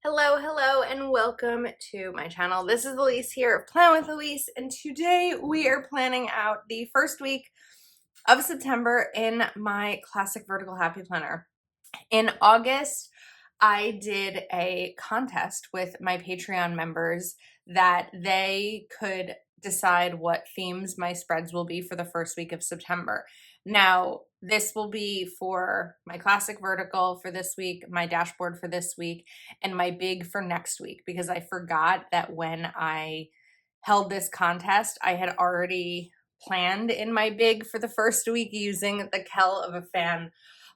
Hello, and welcome to my channel. This is Elise here of Plan with Elise, and today we are planning out the first week of September in my Classic Vertical Happy Planner. In August, I did a contest with my Patreon members that they could decide what themes my spreads will be for the first week of September. Now, this will be for my classic vertical for this week, my dashboard for this week, and my big for next week, because I forgot that when I held this contest, I had already planned in my big for the first week using the Kell of a Fan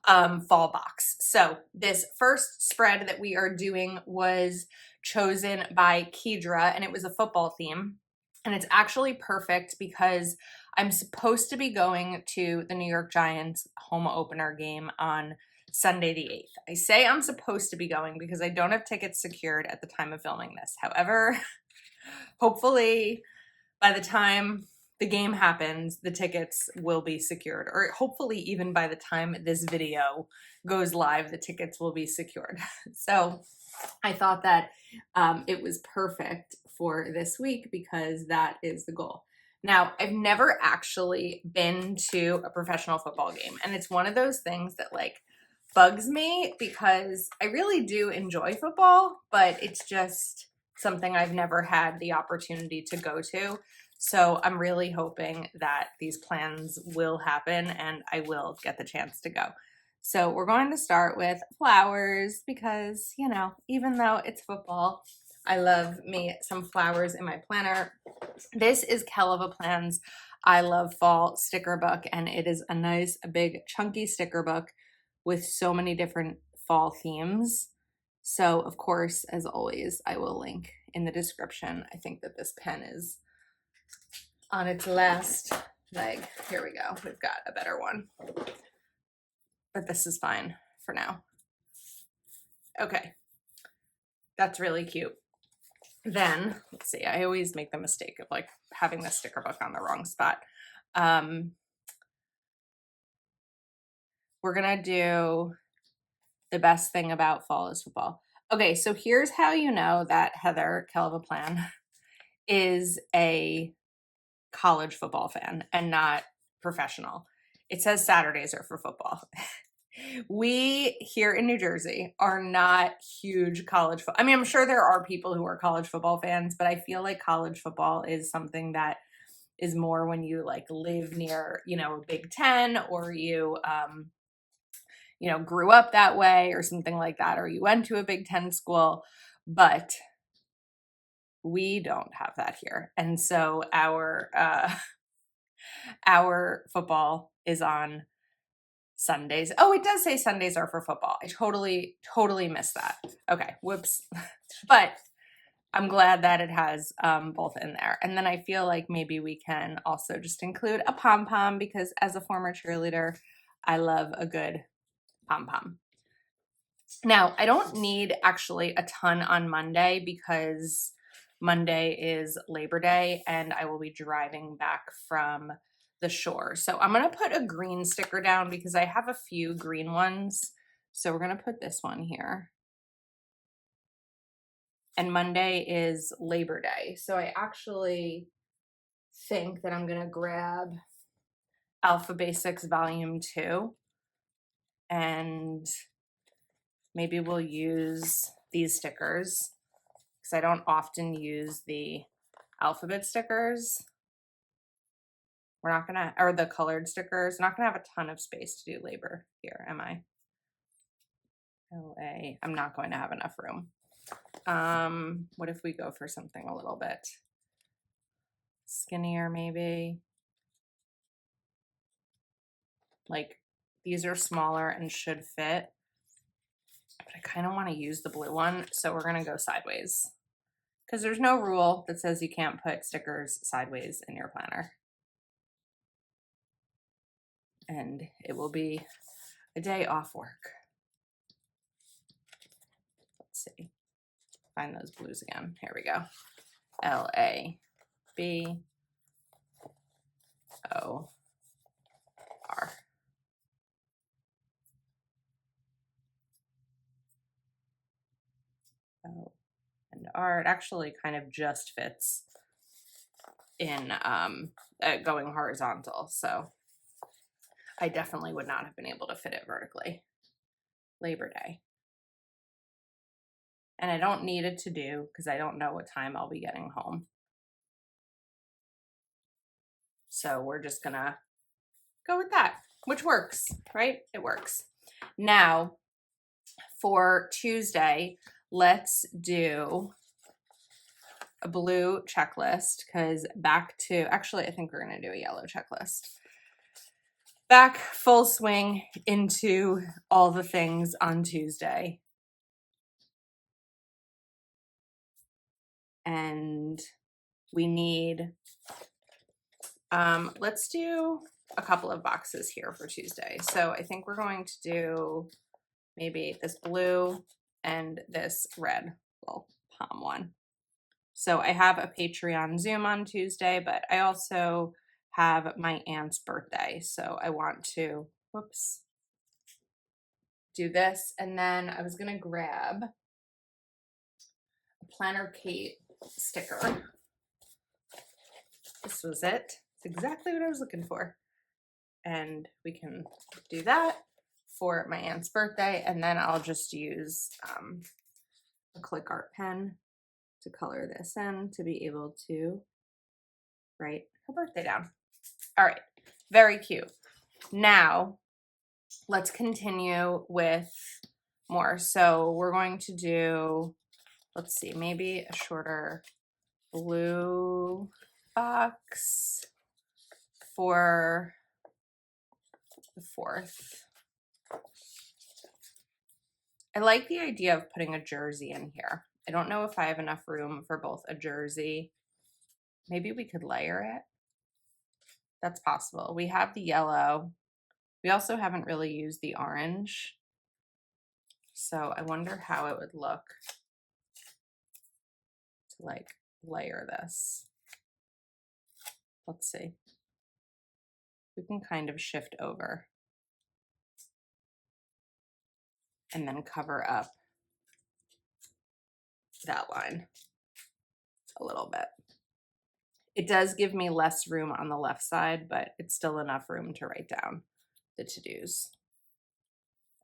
fall box. So this first spread that we are doing was chosen by Kedra, and it was a football theme. And it's actually perfect because I'm supposed to be going to the New York Giants home opener game on Sunday the 8th. I say I'm supposed to be going because I don't have tickets secured at the time of filming this. However, hopefully by the time the game happens, the tickets will be secured, or hopefully even by the time this video goes live, the tickets will be secured. So I thought that it was perfect for this week because that is the goal. Now, I've never actually been to a professional football game, and it's one of those things that like bugs me because I really do enjoy football, but it's just something I've never had the opportunity to go to. So I'm really hoping that these plans will happen and I will get the chance to go. So we're going to start with flowers because, you know, even though it's football, I love me some flowers in my planner. This is Kell of a Plan's I Love Fall sticker book, and it is a nice, big, chunky sticker book with so many different fall themes. So, of course, as always, I will link in the description. I think that this pen is on its last leg. Here we go. We've got a better one. But this is fine for now. Okay. That's really cute. Then, let's see, I always make the mistake of like having the sticker book on the wrong spot. We're gonna do the best thing about fall is football. Okay, so here's how you know that Heather Kell of a Plan is a college football fan and not professional. It says Saturdays are for football. We here in New Jersey are not huge college football. I mean, I'm sure there are people who are college football fans, but I feel like college football is something that is more when you like live near, you know, a Big Ten, or you know, grew up that way or something like that, or you went to a Big Ten school. But we don't have that here. And so our football is on Sundays. Oh, it does say Sundays are for football. I totally missed that. Okay, whoops. But I'm glad that it has both in there. And then I feel like maybe we can also just include a pom-pom because as a former cheerleader, I love a good pom-pom. Now, I don't need actually a ton on Monday because Monday is Labor Day and I will be driving back from the shore. So I'm going to put a green sticker down because I have a few green ones. So we're going to put this one here. And Monday is Labor Day. So I actually think that I'm going to grab Alpha Basics Volume 2 and maybe we'll use these stickers because I don't often use the alphabet stickers. We're not gonna, or the colored stickers. I'm not gonna have a ton of space to do labor here, am I? LA, I'm not going to have enough room. What if we go for something a little bit skinnier maybe? Like these are smaller and should fit, but I kind of want to use the blue one. So we're gonna go sideways because there's no rule that says you can't put stickers sideways in your planner. And it will be a day off work. Let's see, find those blues again. Here we go. LABOR. and R. It actually kind of just fits in going horizontal, so I definitely would not have been able to fit it vertically. Labor Day. And I don't need it to do because I don't know what time I'll be getting home. So we're just gonna go with that, which works, right? It works. Now, for Tuesday, let's do a blue checklist because actually, I think we're gonna do a yellow checklist. Back full swing into all the things on Tuesday. And we need, let's do a couple of boxes here for Tuesday. So I think we're going to do maybe this blue and this red little palm one. So I have a Patreon Zoom on Tuesday, but I also have my aunt's birthday. So I want to, do this. And then I was going to grab a Planner Kate sticker. This was it. It's exactly what I was looking for. And we can do that for my aunt's birthday. And then I'll just use a click art pen to color this in to be able to write her birthday down. All right, very cute. Now, let's continue with more. So we're going to do, let's see, maybe a shorter blue box for the 4th. I like the idea of putting a jersey in here. I don't know if I have enough room for both a jersey. Maybe we could layer it. That's possible. We have the yellow. We also haven't really used the orange. So I wonder how it would look to like layer this. Let's see. We can kind of shift over and then cover up that line a little bit. It does give me less room on the left side, but it's still enough room to write down the to-dos.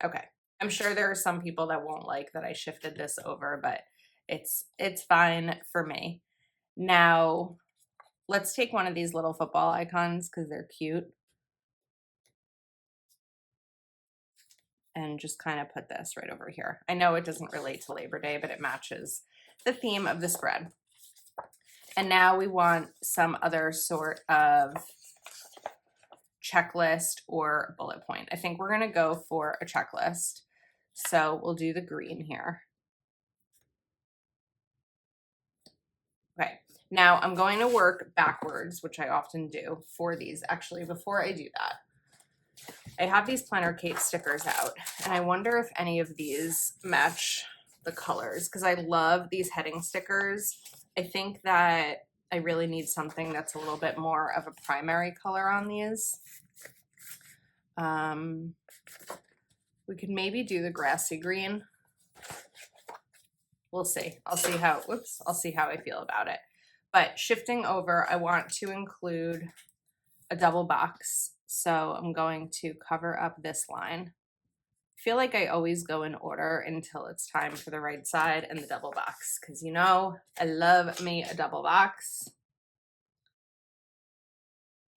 Okay, I'm sure there are some people that won't like that I shifted this over, but it's fine for me. Now, let's take one of these little football icons because they're cute. And just kind of put this right over here. I know it doesn't relate to Labor Day, but it matches the theme of the spread. And now we want some other sort of checklist or bullet point. I think we're going to go for a checklist. So we'll do the green here. Okay, now I'm going to work backwards, which I often do for these. Actually, before I do that, I have these Planner Kate stickers out, and I wonder if any of these match the colors because I love these heading stickers. I think that I really need something that's a little bit more of a primary color on these. We could maybe do the grassy green. We'll see. I'll see how I feel about it. But shifting over, I want to include a double box. So I'm going to cover up this line. I feel like I always go in order until it's time for the right side and the double box because you know I love me a double box.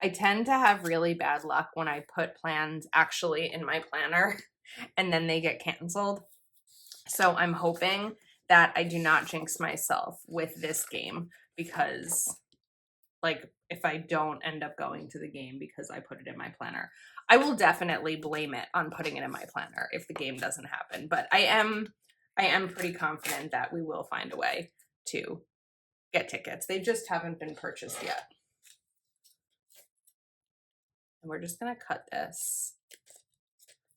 I tend to have really bad luck when I put plans actually in my planner and then they get canceled. So I'm hoping that I do not jinx myself with this game because like if I don't end up going to the game because I put it in my planner. I will definitely blame it on putting it in my planner if the game doesn't happen, but I am pretty confident that we will find a way to get tickets. They just haven't been purchased yet. And we're just going to cut this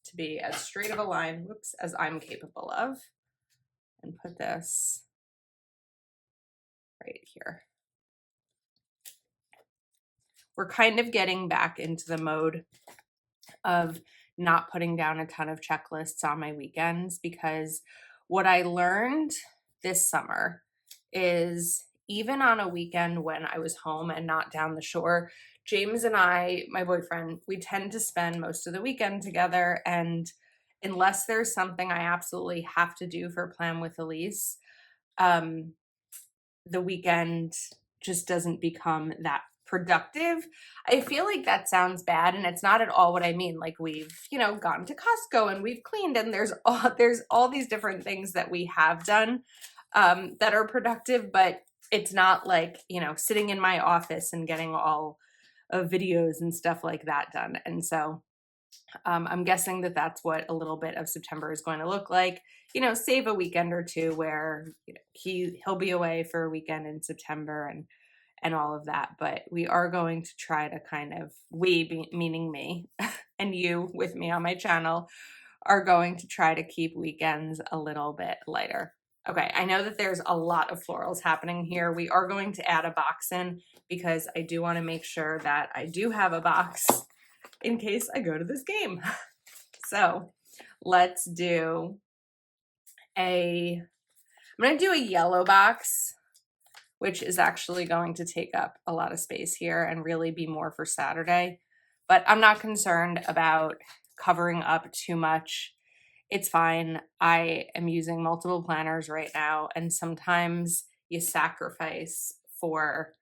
to be as straight of a line, as I'm capable of, and put this right here. We're kind of getting back into the mode of not putting down a ton of checklists on my weekends because what I learned this summer is even on a weekend when I was home and not down the shore, James and I, my boyfriend, we tend to spend most of the weekend together. And unless there's something I absolutely have to do for Plan with Elise, um, the weekend just doesn't become that productive. I feel like that sounds bad, and it's not at all what I mean. Like, we've, gone to Costco and we've cleaned, and there's all these different things that we have done that are productive, but it's not like, sitting in my office and getting all of videos and stuff like that done. And so I'm guessing that that's what a little bit of September is going to look like. Save a weekend or two where he'll be away for a weekend in September and all of that. But we are going to try to kind of, meaning me and you with me on my channel, are going to try to keep weekends a little bit lighter. Okay, I know that there's a lot of florals happening here. We are going to add a box in because I do want to make sure that I do have a box in case I go to this game. So let's do I'm going to do a yellow box, which is actually going to take up a lot of space here and really be more for Saturday. But I'm not concerned about covering up too much. It's fine. I am using multiple planners right now, and sometimes you sacrifice for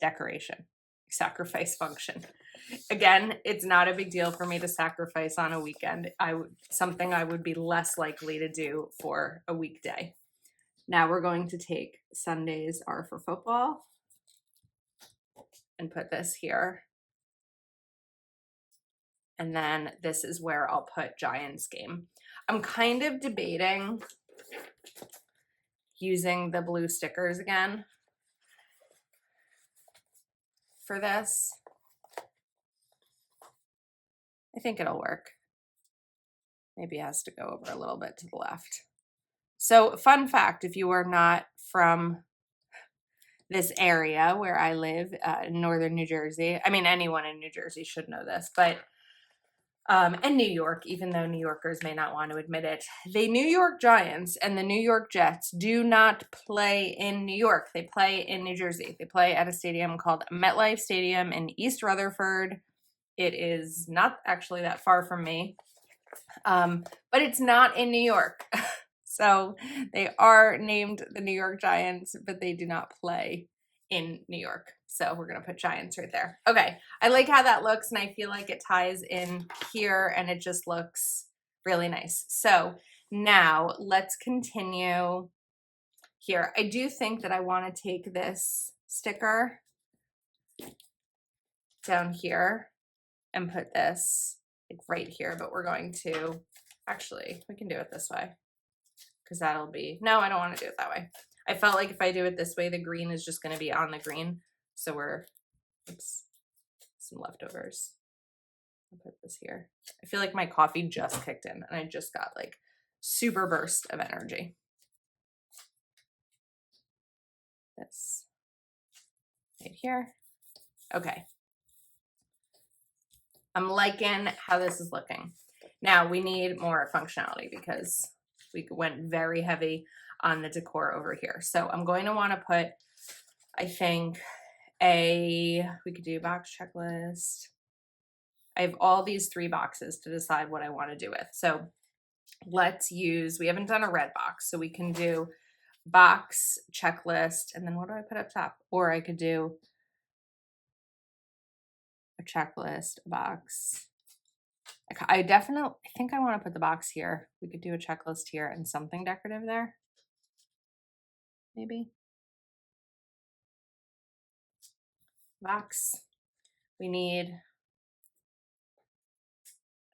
decoration, sacrifice function. Again, it's not a big deal for me to sacrifice on a weekend. Something I would be less likely to do for a weekday. Now we're going to take Sundays are for football and put this here. And then this is where I'll put Giants game. I'm kind of debating using the blue stickers again for this. I think it'll work. Maybe it has to go over a little bit to the left. So, fun fact, if you are not from this area where I live in northern New Jersey, I mean, anyone in New Jersey should know this, but and New York, even though New Yorkers may not want to admit it, the New York Giants and the New York Jets do not play in New York. They play in New Jersey. They play at a stadium called MetLife Stadium in East Rutherford. It is not actually that far from me, but it's not in New York. So they are named the New York Giants, but they do not play in New York. So we're going to put Giants right there. Okay. I like how that looks, and I feel like it ties in here and it just looks really nice. So now let's continue here. I do think that I want to take this sticker down here and put this like right here, but we're going to, actually, we can do it this way because that'll be, no, I don't want to do it that way. I felt like if I do it this way, the green is just going to be on the green. So oops, some leftovers. I'll put this here. I feel like my coffee just kicked in and I just got like super burst of energy. This right here. Okay. I'm liking how this is looking. Now we need more functionality because we went very heavy on the decor over here. So I'm going to want to put, I think, we could do box checklist. I have all these 3 boxes to decide what I want to do with. So let's use, we haven't done a red box, so we can do box, checklist, and then what do I put up top? Or I could do a checklist, a box. I think I want to put the box here. We could do a checklist here and something decorative there. Maybe. Box. We need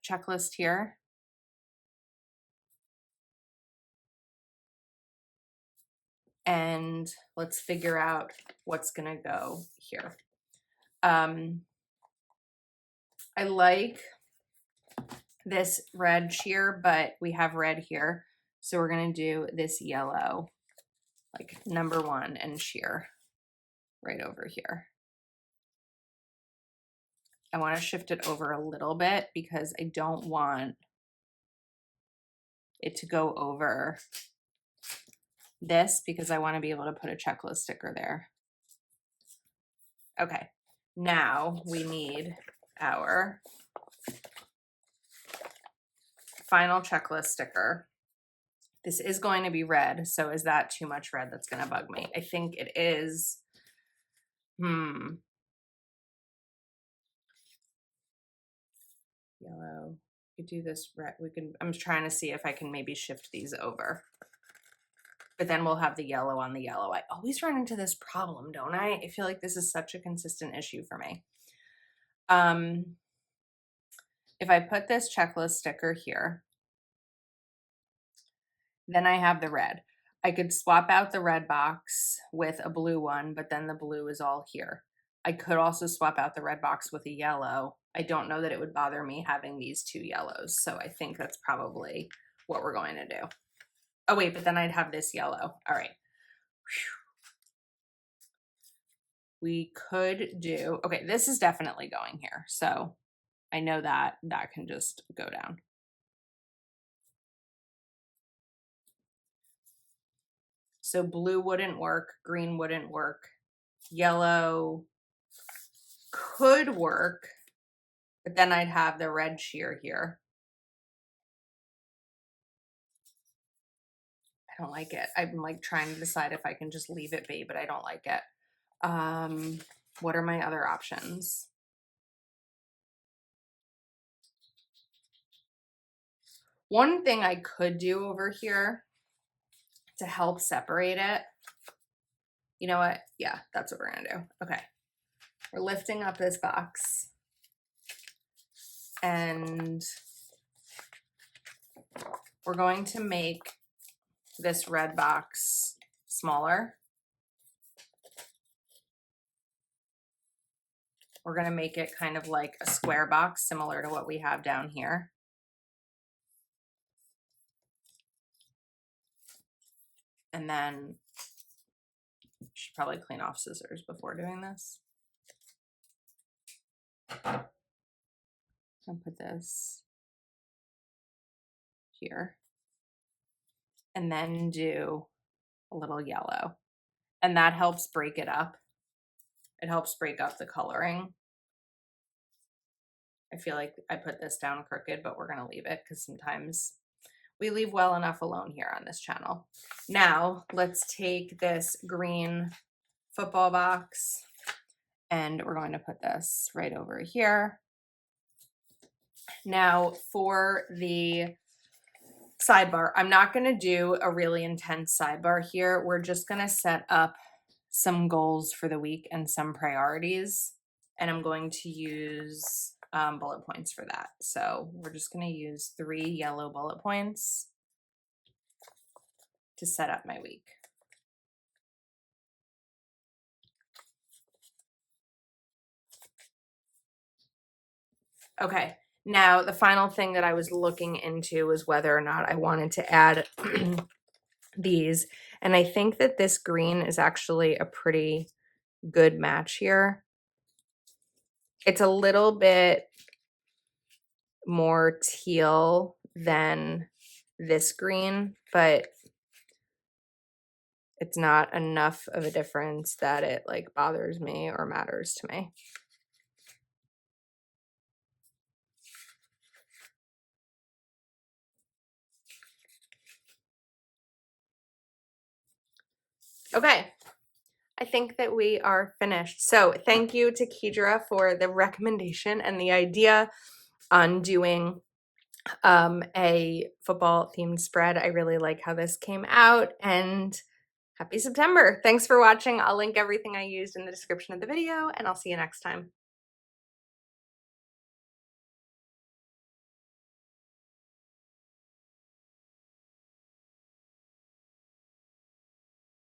a checklist here. And let's figure out what's gonna go here. I like this red cheer, but we have red here. So we're gonna do this yellow, like number 1 and cheer right over here. I want to shift it over a little bit because I don't want it to go over this because I want to be able to put a checklist sticker there. Okay, now we need our final checklist sticker. This is going to be red, so is that too much red that's going to bug me? I think it is. Yellow. We could do this red. I'm trying to see if I can maybe shift these over. But then we'll have the yellow on the yellow. I always run into this problem, don't I? I feel like this is such a consistent issue for me. If I put this checklist sticker here, then I have the red. I could swap out the red box with a blue one, but then the blue is all here. I could also swap out the red box with a yellow. I don't know that it would bother me having these two yellows, so I think that's probably what we're going to do. Oh wait, but then I'd have this yellow. All right. We could do, okay, this is definitely going here. So I know that that can just go down. So blue wouldn't work, green wouldn't work, yellow could work, but then I'd have the red sheer here. I don't like it. I'm like trying to decide if I can just leave it be, but I don't like it. What are my other options? One thing I could do over here to help separate it, you know what? Yeah, that's what we're gonna do. Okay. We're lifting up this box and we're going to make this red box smaller. We're going to make it kind of like a square box similar to what we have down here. And then I should probably clean off scissors before doing this. I'll put this here and then do a little yellow, and that helps break it up. It helps break up the coloring. I feel like I put this down crooked, but we're going to leave it because sometimes we leave well enough alone here on this channel. Now let's take this green football box and we're going to put this right over here. Now for the sidebar, I'm not going to do a really intense sidebar here. We're just going to set up some goals for the week and some priorities, and I'm going to use bullet points for that. So we're just going to use 3 yellow bullet points to set up my week. Okay, now the final thing that I was looking into was whether or not I wanted to add these, and I think that this green is actually a pretty good match here. It's a little bit more teal than this green, but it's not enough of a difference that it like bothers me or matters to me. Okay, I think that we are finished. So thank you to Kedra for the recommendation and the idea on doing a football themed spread. I really like how this came out, and happy September. Thanks for watching. I'll link everything I used in the description of the video, and I'll see you next time.